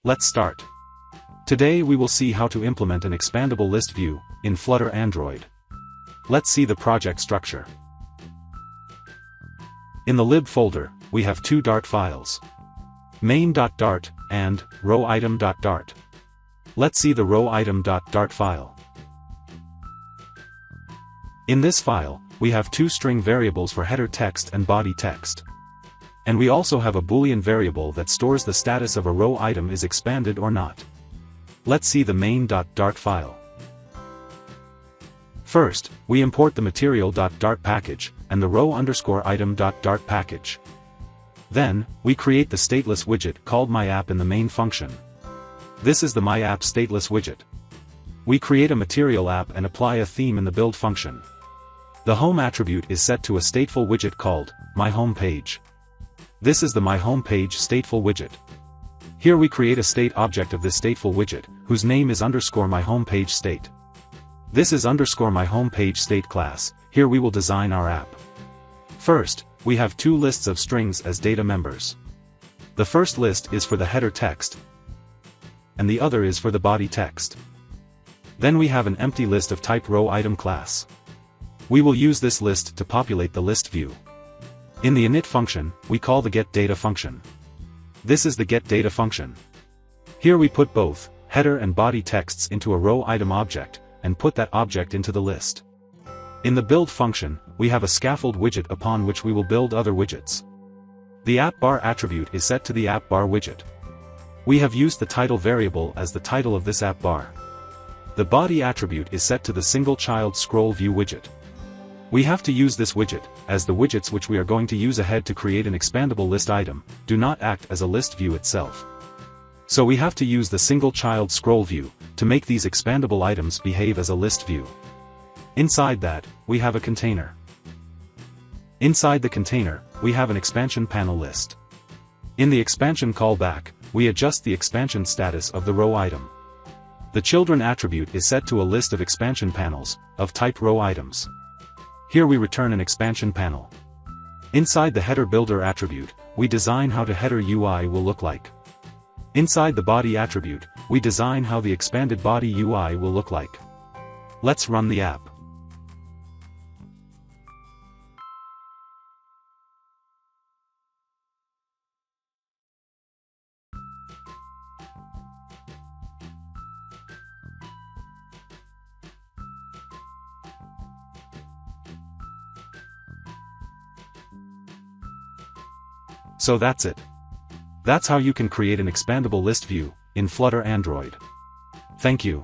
Let's start. Today we will see how to implement an expandable list view in Flutter Android. Let's see the project structure. In the lib folder, we have two Dart files, main.dart and rowitem.dart. Let's see the rowitem.dart file. In this file, we have two string variables for header text and body text. And we also have a Boolean variable that stores the status of a row item is expanded or not. Let's see the main.dart file. First, we import the material.dart package and the row_item.dart package. Then, we create the stateless widget called myApp in the main function. This is the myApp stateless widget. We create a material app and apply a theme in the build function. The home attribute is set to a stateful widget called myHomePage. This is the myHomePage stateful widget. Here we create a state object of this stateful widget, whose name is _myHomePage state. This is _myHomePage state class. Here we will design our app. First, we have two lists of strings as data members. The first list is for the header text, and the other is for the body text. Then we have an empty list of type row_item class. We will use this list to populate the list view. In the init function, we call the getData function. This is the getData function. Here we put both header and body texts into a row_item object, and put that object into the list. In the build function, we have a scaffold widget upon which we will build other widgets. The appBar attribute is set to the appBar widget. We have used the title variable as the title of this appBar. The body attribute is set to the single child scroll view widget. We have to use this widget, as the widgets which we are going to use ahead to create an expandable list item, do not act as a list view itself. So we have to use the single child scroll view, to make these expandable items behave as a list view. Inside that, we have a container. Inside the container, we have an expansion panel list. In the expansion callback, we adjust the expansion status of the row item. The children attribute is set to a list of expansion panels, of type row items. Here we return an expansion panel. Inside the header builder attribute, we design how the header UI will look like. Inside the body attribute, we design how the expanded body UI will look like. Let's run the app. So that's it. That's how you can create an expandable list view in Flutter Android. Thank you.